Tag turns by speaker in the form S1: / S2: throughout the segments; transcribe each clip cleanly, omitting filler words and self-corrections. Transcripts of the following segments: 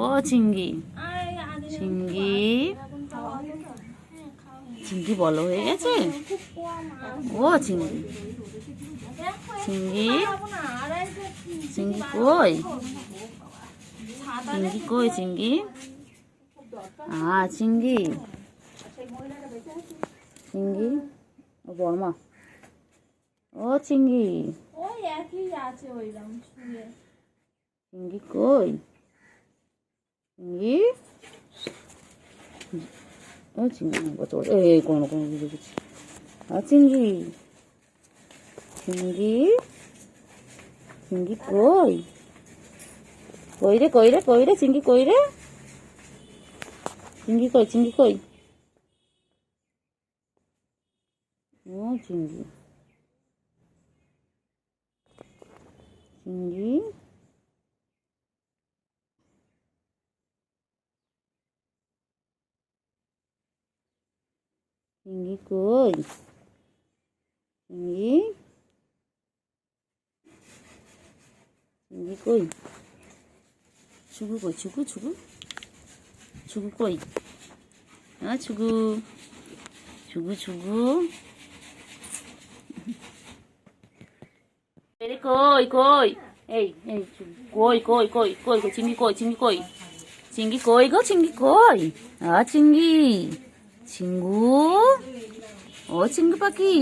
S1: ও চিংড়ি, চিংড়ি, চিংড়ি বলো হয়ে গেছে। ও চিংড়ি, চিংড়ি, চিংড়ি কই, চিংড়ি কই, চিংড়ি, চিংড়ি, চিংড়ি, ও বর্মা, ও চিংড়ি, চিংড়ি কই, চিংড়ি, ও চিংড়ি এই কোনো কোনো দেখেছি। চিংড়ি, চিংড়ি, চিংড়ি কই, কই রে কই রে কই রে চিংড়ি কই রে, চিংড়ি কই, চিংড়ি কই, ও চিংড়ি, চিংড়ি, চিংড়ি কই, চিংড়ি, চিংড়ি কই, ছুগু কই, ছুগু ছুগু, ছুগু কই, ছুগু, ছুগু ছুগু, কই কই, এই এই কই কই কই কই কই, চিংড়ি কই, চিংড়ি কই, চিংড়ি কই গো, চিংড়ি কই, চিংড়ি, চিঙ্গু, ও চিঙ্গু পাখি,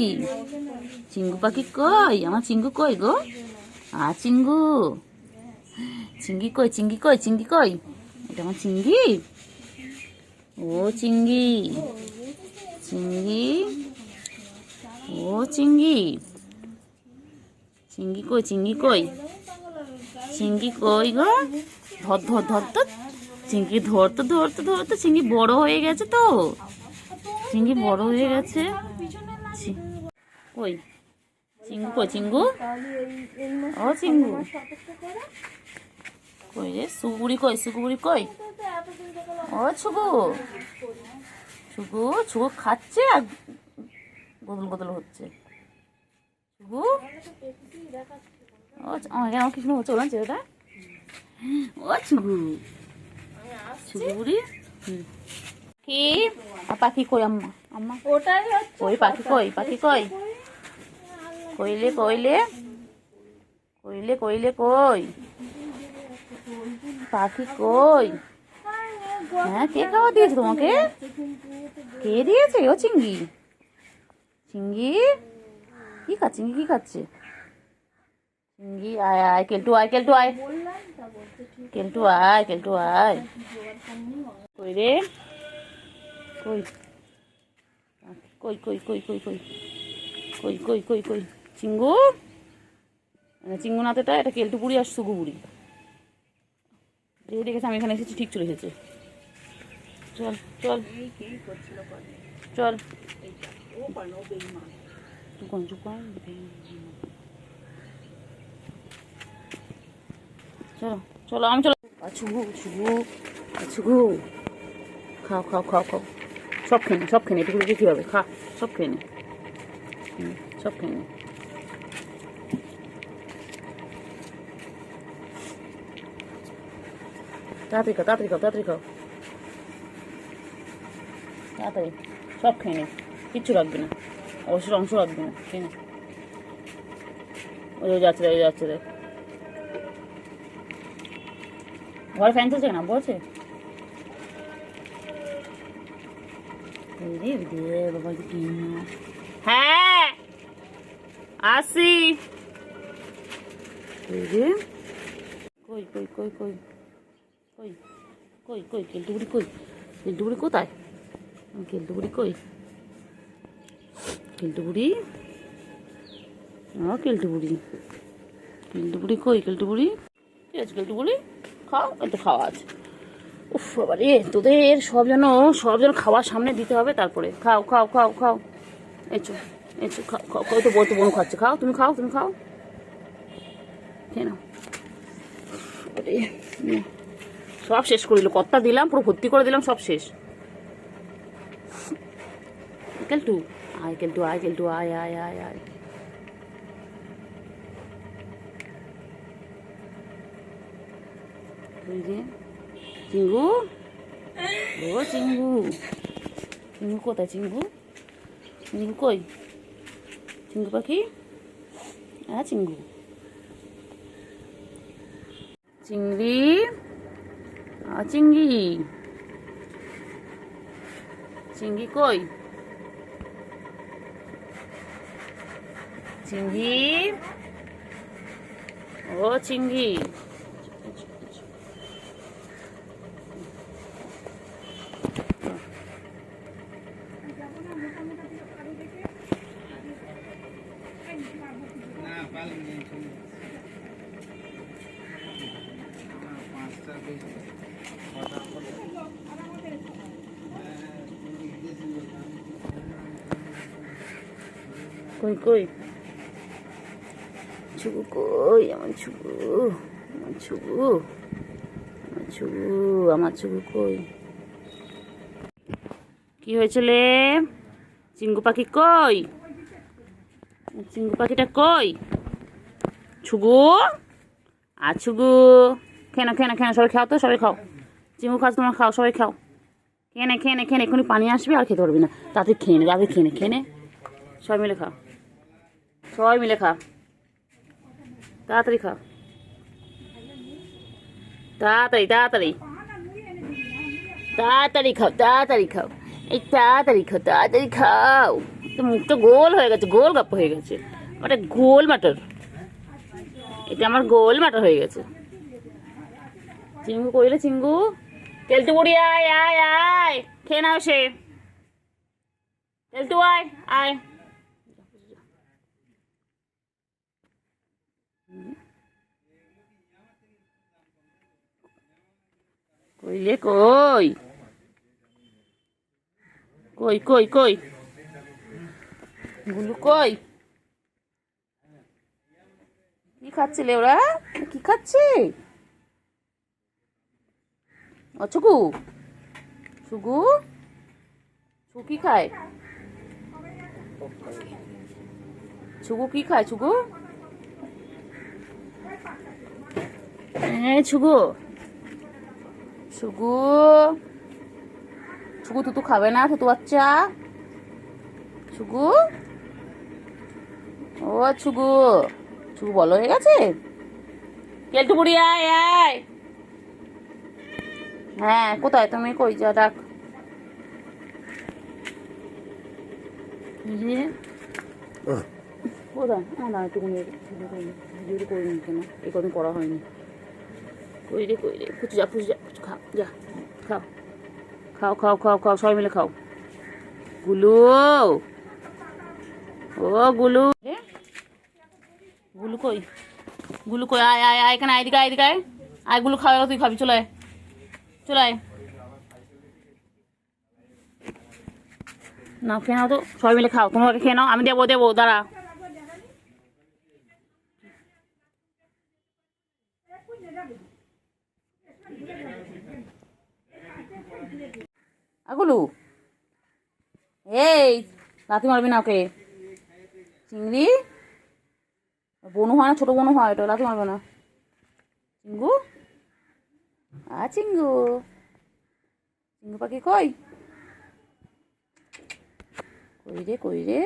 S1: চিঙ্গু পাখি কই, আমার চিঙ্গু কই গো, চিঙ্গু, চিঙ্গি কই, চিঙ্গি কই, চিঙ্গি কই, এটা আমার চিঙ্গি, ও চিঙ্গি, চিঙ্গি, ও চিঙ্গি, চিঙ্গি কই, চিঙ্গি কই, চিঙ্গি কই গো, ধর ধর ধর তো, চিংড়ি ধরতে ধরতে ধরতে চিংড়ি বড় হয়ে গেছে তো, চিংড়ি বড় হয়ে গেছে, কই চিঙ্গু কই, চিঙ্গু, ও চিঙ্গু কই রে, সুগুড়ি কই, সুগুড়ি কই, ও ছুগু, ছুগু, ছুগু খাচ্ছে আর গদল গদল হচ্ছে, ছুগু, ও আমাকে আমার কিছু হচ্ছে ওলাম ছেলেটা, ও ছুগু, ছুগুড়ি, কি পাখি কই, আম্মা আম্মা কই, পাখি কই, পাখি কই, কইলে কইলে কইলে কইলে কই, পাখি কই, হ্যাঁ কে খাওয়া দিয়েছে তোমাকে, কে দিয়েছে, ও চিংড়ি, চিংড়ি কি খাচ্ছে, চিংড়ি কি খাচ্ছে, চিংড়ি আয় আয়, কেলটু আয়, কেলটু আয়, কেলটু আয়, কেলটু আয়, কই রে কই, কই কই কই কই কই কই কই কই কই, চিঙ্গু, চিঙ্গু নাতেটা, এটা কেলটু বুড়ি আর সুগু বুড়ি, দেখেছে আমি এখানে এসেছি ঠিক চলে এসেছে, চল চল চল, চুকান চুকান, চলো চলো আমি চলো, ছুগু ছুগু ছুগু, খাও খাও খাও খাও, সব খেয়ে নে, সব খেয়ে নে, এটুকু কী হবে, খা, সব খেয়ে নে, সব খেয়ে নে, তাড়াতাড়ি খাও, তাড়াতাড়ি খাও, তাড়াতাড়ি খাও, তাড়াতাড়ি সব খেয়ে নে, কিচ্ছু রাখবে না, অবশ্যই অংশ রাখবে না, খেয়ে নে, ওই যাচ্ছে দেখ, যাচ্ছে দেখ, ঘরে ফ্যান চলছে না বলছে, বাবা হ্যাঁ আসি, কই কই কই কই কই কই কই, কেলটুগুড়ি কই, কেলটুগুড়ি কোথায়, কেলটুগুড়ি কই, কেলটুগুড়ি, কেলটুগুড়ি, কেলটুগুড়ি কই, কেলটুগুড়ি, ঠিক আছে কেলটুগুড়ি, খাও, একটু খাওয়া আছে, উফ বাবা রে, তোদের সব যেন খাওয়ার সামনে দিতে হবে, তারপরে খাও খাও খাও খাও, এঁচো এঁচো খাও খাও, তো বলতো বোন খাচ্ছে, খাও তুমি, খাও তুমি, খাও খেয়ে নাও, সব শেষ করে দিল, কত্তা দিলাম পুরো ভর্তি করে দিলাম, সব শেষ, কেলটু আয়, কেলটু আয়, কেলটু আয় আয় আয় আয়, চিঙ্গু, ও চিঙ্গু, চিঙ্গু কোথায় চিঙ্গু? চিঙ্গু কই? চিঙ্গু পাখি, হ্যাঁ চিঙ্গু, চিংড়ি, চিংড়ি, চিংড়ি কই? চিংড়ি, ও চিংড়ি, কই কই? ছুগু কই? আমার ছুগু, আমার ছুগু, আমার ছুগু, আমার ছুগু কই? কি হয়েছিল? চিঙ্গু পাখি কই? চিঙ্গু পাখিটা কই? ছুগু, আর ছুগু, খেয়ে না খেয়ে না খেয়ে না, সবাই খাও তো, সবাই খাও। চিঙ্গু খাও, তোমার খাও, সবাই খাও। খেয়ে নে খেয়ে নে খেয়ে নে, এক্ষুনি পানি আসবে আর খেতে পারবি না। তাড়াতাড়ি খেয়ে নে, তাড়াতাড়ি খেয়ে নে, খেয়ে নে, সবাই মিলে খা, সবাই মিলে খা, তাড়াতাড়ি খা, তাড়াতাড়ি তাড়াতাড়ি, তাড়াতাড়ি খাও, তাড়াতাড়ি খাও, এই তাড়াতাড়ি খাও, তাড়াতাড়ি খাও। তো মুখটা গোল হয়ে গেছে, গোল গাপ্প হয়ে গেছে, ওটা গোল মাটার, এটা আমার গোল মাটার হয়ে গেছে। চিঙ্গু কইলে চিঙ্গু, তেলটু বুড়ি আয় আয় আয়, খেয়ে নাও সে, তেলটু আয় আয়। কইলে কই? কই কই কই? গুলু কই? কি খাচ্ছিলে ওরা? কি খাচ্ছে? ও ছুগু, ছুগু, ছুগু কি খায়? ছুগু কি খায়? ছুগু, ছুগু, ছুগু, ছুগু তুতু খাবে না? তুতু বাচ্চা, ছুগু, ও ছুগু, ছুগু বলো হয়ে গেছে? কেলটু বুড়ি আয় আয়। হ্যাঁ কোথায় তুমি? কই যা ডাক। কোথায়? না একটুখানি ভিডিওটা করে নি কেন, এই কদিন করা হয়নি। কই রে কই রে, পুচু যা পুচু যা, পুচু খা, যা খাও, খাও খাও খাও খাও, সবাই মিলে খাও। গুলু, ও গুলু, গুলু কই? গুলু কই? আয় আয় আয়, এখানে আয়, এদিকে আয়, এদিকে আয়, আয় গুলু খাওয়া তুই খাবি, চলে আয়, চলে আয়। না খেয়ে নাও তো, সবাই মিলে খাও, তোমরা খেয়ে নাও, আমি দেবো দেবো, দাঁড়া। আগুলু, এই লাথি মারবি না ওকে। চিংড়ি, বনু হয় না, ছোট বনু হয়, এটা লাথি মারবে না। চিঙ্গু, চিঙ্গু, চিঙ্গু পাখি কই? কই রে কই রে,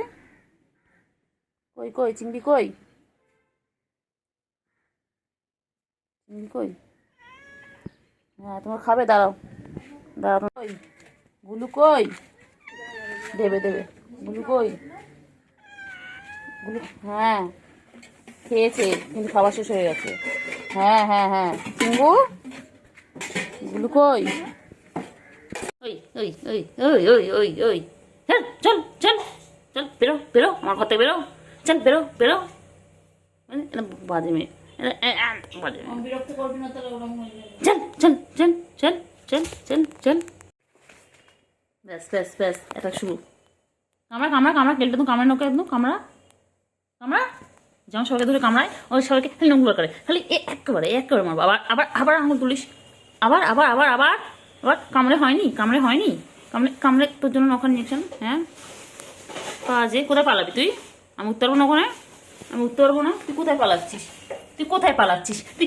S1: কই কই? চিংড়ি কই? চিংড়ি কই? হ্যাঁ তোমার খাবে, দাঁড়াও দাঁড়াও। কই গুলু কই? দেবে দেবে, গুলু কই? গুলু, হ্যাঁ খেয়েছে কিন্তু খাবার শেষ হয়ে গেছে। হ্যাঁ হ্যাঁ হ্যাঁ, চিঙ্গু, গুলু কই? ওই ওই ওই ওই ওই ওই ওই, চল চল চল চল, বেরো বেরো, আমার ঘর থেকে বেরো, চল বেরো বেরো, বাজে মেয়ে, বাজে মেয়ে। চল চল চল চল চল চল চল, ব্যাস ব্যাস ব্যাস, এটা শুরু। কামড়া কামড়া কামড়া, কেলটা তো কামড়া, নোকে একদম কামড়া কামড়া, যেমন সবাইকে ধরে কামড়ায়, ওই সবাইকে খালি নোংরা করে, খালি একেবারে একেবারে মারবো। আবার আবার আবার আঙুল তুলিস, আবার আবার আবার আবার আবার, কামড়ে হয়নি, কামড়ে হয়নি, কামড়ে কামড়ে তোর জন্য নখান নিয়েছেন। হ্যাঁ কাজে কোথায় পালাবি তুই? আমি উঠতে পারবো না ওখানে, আমি উঠতে পারবো না। তুই কোথায় পালাচ্ছিস? তুই কোথায় পালাচ্ছিস? তুই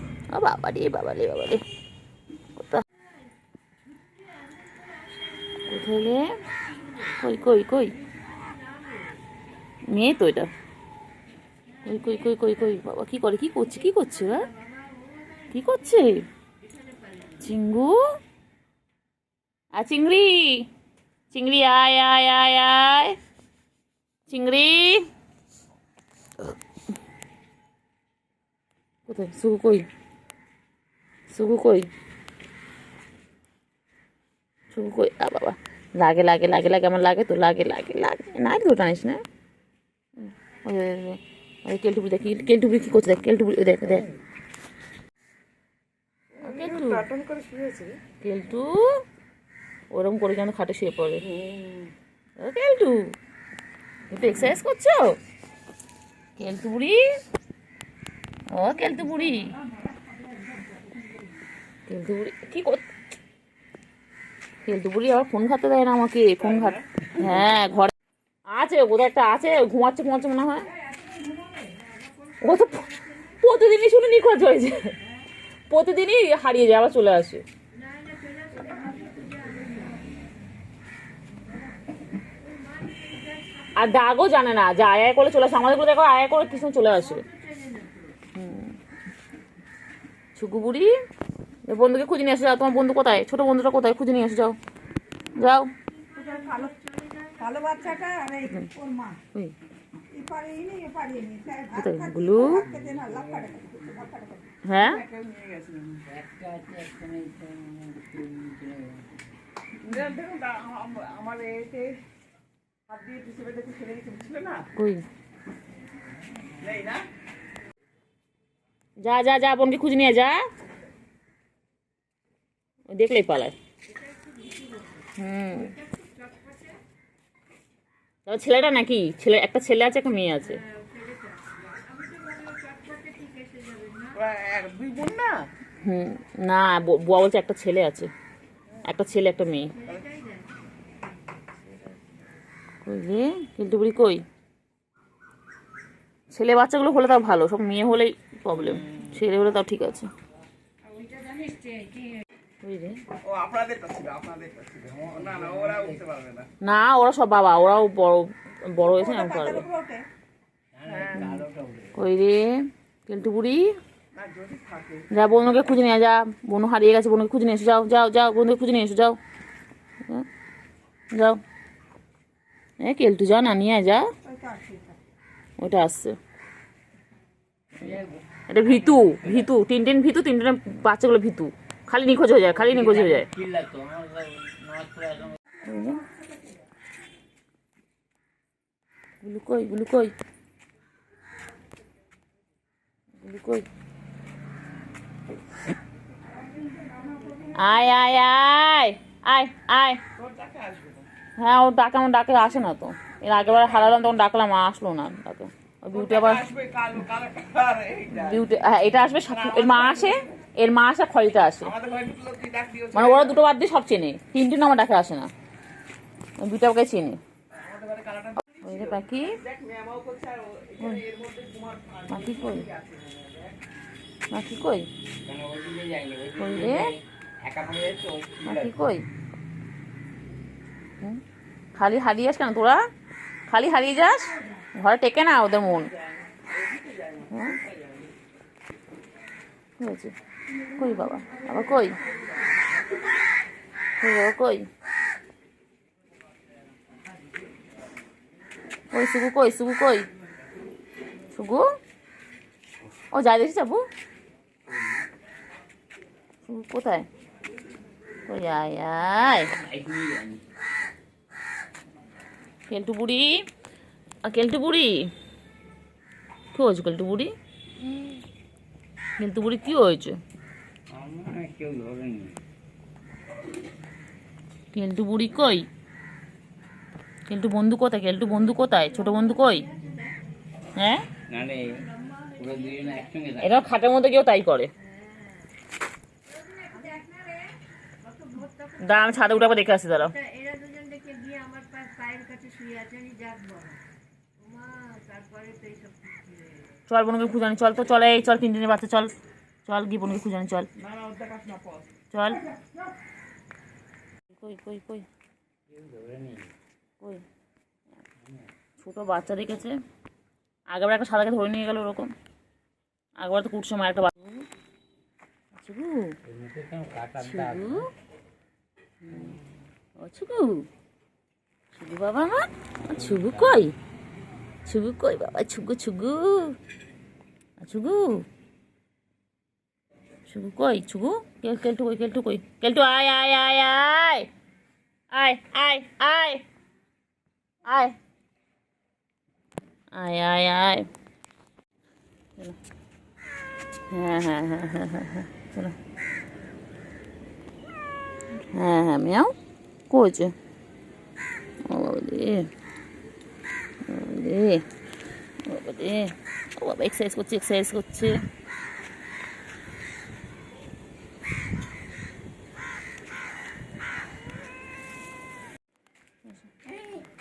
S1: ও বাবা রে বাবা রে বাবা রে, কোথায় রে? কই কই কই মেয়ে তো এটা। কই কই কই কই কই বাবা, কি করে, কি করছে, কি করছে ওরা, কি করছে? চিঙ্গু আর চিংড়ি, চিংড়ি আয় আয় আয় আয়, চিংড়ি কোথায়? সুগু কই, সুগু কই, সুগু কই? আ বাবা, লাগে লাগে লাগে লাগে, আমার লাগে তো, লাগে লাগে লাগে, না তো টানিস না। ওই কেলটুবি দেখ, কেলটুবি কি করছে দেখ, কেলটুবি দেখ দেখ, কেলটু ওরকম করে কেন খাটে শুয়ে পড়ে? ও কেলটু, একটু এক্সারসাইজ করছো কেলটু বুড়ি? ও কেলটু বুড়ি, কেলটু বুড়ি কি কর, কেলটু বুড়ি আবার ফোন খাতে দেয় না আমাকে, ফোন খাত, হ্যাঁ ঘরে আছে, কোথাও একটা আছে, ঘুমাচ্ছে ঘুমাচ্ছে মনে হয়। ও তো প্রতিদিনই শুনে নিখোঁজ হয়েছে, প্রতিদিনই হারিয়ে যায় আবার চলে আসে। আর ডাকও জানে না, যে আয় আয় করে চলে আসে, আমাদের করে দেখো আয় আয় করে কিছু চলে আসে। ছুকু বুড়ি, বন্ধুকে খুঁজে নিয়ে এসে যাও, তোমার বন্ধু কোথায়, ছোট বন্ধুটা কোথায়, খুঁজে নিয়ে এসে যাও, যাও। গুলু, হ্যাঁ কই, যা যা যা, বোনকে খুঁজে নিয়ে যা, দেখলেই পালায়। তবে ছেলেটা নাকি, ছেলে একটা ছেলে আছে, একটা মেয়ে আছে। না বুয়া বলছে একটা ছেলে আছে, একটা ছেলে একটা মেয়ে। কই রে কিন্তু বুড়ি কই? ছেলে বাচ্চাগুলো হলে তাও ভালো, সব মেয়ে হলেই প্রবলেম, ছেলে হলে তাও ঠিক আছে। না ওরা সব বাবা, ওরাও বড় বড় হয়েছে, এমন পারবে। কই রে কেলটু বুড়ি, যা বোনকে খুঁজে নিয়ে যা, বোন হারিয়ে গেছে, বোনকে খুঁজে নিয়ে এসো, যাও যাও যাও, বোনকে খুঁজে নিয়ে এসো, যাও যাও। কেলটু যা না, নিয়ে যা, ওটা আসছে, এটা ভিতু, ভিতু টিনটিন, ভিতু টিনটিনের বাচ্চাগুলো ভিতু, খালি নিখোঁজ হয়ে যায়, খালি নিখোঁজ হয়ে যায়। গুলু কই, গুলু কই, গুলু কই, আয় আয় আয় আয় আয়, হ্যাঁ ও ডাকে, আমার ডাকে আসে না তো, এর আগেবার হারালাম তখন ডাকলাম, আসলো না ডাকে। বিউটি আবার, বিউটি হ্যাঁ এটা আসবে, এর মা আসে, এর মা আসে, খয়টা আসে, মানে ওরা দুটো বাদ দিয়ে সব চেনে, তিনটে আমার ডাকে আসে না, বিউটি আমাকে চেনে। ওই রে পাখি, পাখি কই, পাখি কই, কই রে পাখি কই? খালি হারিয়ে যাস কেন তোরা, খালি হারিয়ে যাস, ঘরে টেকে না ওদের মন। হয়েছে কই বাবা, বাবা কই, কই বাবা কই, কই সুগু কই, সুগু কই, সুগু ও যাই দেখি যাবো, সুগু কোথায়, কই আয় আয়, কেলটু বুড়ি, কেলটু বুড়ি কি হয়েছে, কেলটু বুড়ি, কেলটু বুড়ি কি হয়েছে, কেলটু বুড়ি কই, কেলটু বন্ধু কোথায়, কেলটু বন্ধু কোথায়, ছোট বন্ধু কই? হ্যাঁ এরা খাটের মধ্যে কেউ তাই করে, দাঁড়া আমি ছাদে উঠে আবার দেখে আসি, দাঁড়াও। চল বোনকে খুঁজে আনি, চল তো, চল এই চল, তিনজনের বাচ্চা চল, চল গিয়ে বোনকে খুঁজে আনি, চল চল। কই কই কই কই, ছোট বাচ্চা দেখেছে, আগেবার একটা সাদাকে ধরে নিয়ে গেল ওরকম, আগেবার তো কুটছে মার একটা বাচ্চা। ছুগু ছুগু ও ছুগু, ছুগু বাবা আমার, ছুগু কই, ছুগু কই বাবা, ছুগু ছুগু ছুগু ছুগু কই, ছুগু কেলটু কই, কেলটু কই, কেলটু আয় আয় আয় আয় আয় আয় আয় আয় আয় আয় আয়, চলো। হ্যাঁ হ্যাঁ হ্যাঁ হ্যাঁ হ্যাঁ হ্যাঁ চলো, হ্যাঁ হ্যাঁ মিয়াও কইছে, ও বাবা রে, ও রে, ও বাবা রে, ও বাবা এক্সারসাইজ করছে, এক্সারসাইজ করছে।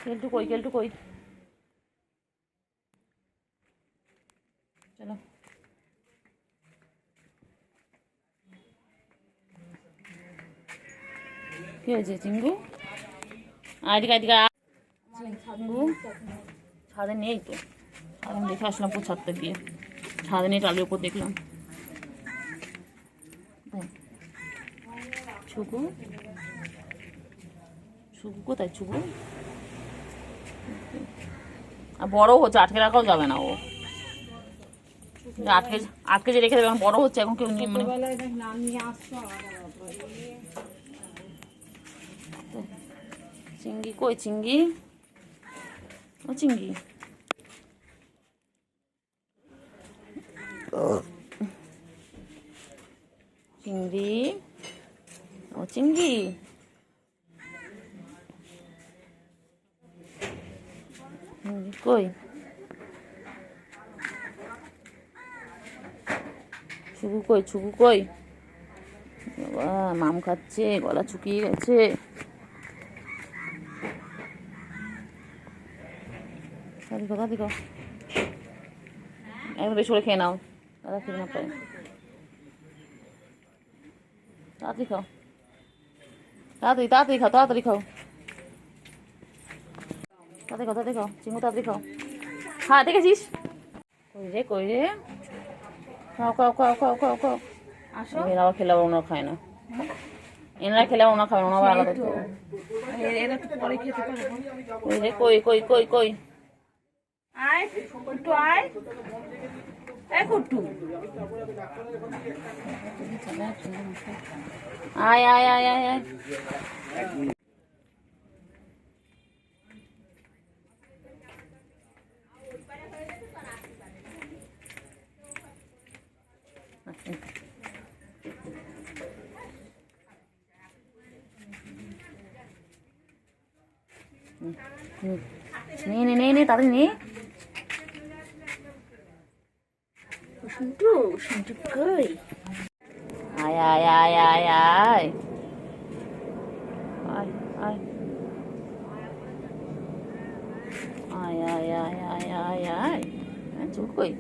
S1: কেলটু কই, কেলটু কই, চলো। কি হয়েছে চিঙ্গু, আজকে আজকে চিঙ্গু ছাদে নেই তো, ছাদে দেখে আসলাম পুরো ছাদটা গিয়ে, ছাদে নেই, টালের উপর দেখলাম। ছুকু, ছুকু কোথায়, ছুকু আর বড় হচ্ছে, আটকে রাখাও যাবে না, ও আটকে আটকে যে রেখে দেবে, এখন বড় হচ্ছে, এখন কেউ মানে চিঙ্গি কই, চিঙ্গি ও চিঙ্গি, চিংড়ি ও চিঙ্গি, কই, ছুকু কই, ছুকু কই বাবা, মাম খাচ্ছে, গলা শুকিয়ে গেছে। দেখো দেখো, একদম বেশি করে খেয়ে নাও, দাদা খেয়ে না পায়, তাড়াতাড়ি খাও, তাড়াতাড়ি তাড়াতাড়ি খাও, তাড়াতাড়ি খাও, তাড়াতাড়ি খাও, তাড়াতাড়ি খাও চিঙ্গু, তাড়াতাড়ি খাও, হ্যাঁ দেখেছিস, কই রে কই রে, খাও খাও খাও খাও খাও খাও, এরা আবার খেলে আবার ওনারা খায় না, এনারা খেলে ওনারা খায় না, ওনারা আলাদা তো, কই রে কই কই কই কই, আয় কুট্টু আয়, এই কুট্টু আয় আয় আয় আয় আয়, নে নে নে নে তাড়াতাড়ি নে, শুনটু শুনটু কই, আয় আয় আয় আয় আয় আয় আয় আয় আয় আয় আয় আয় আয়, চুপ কই।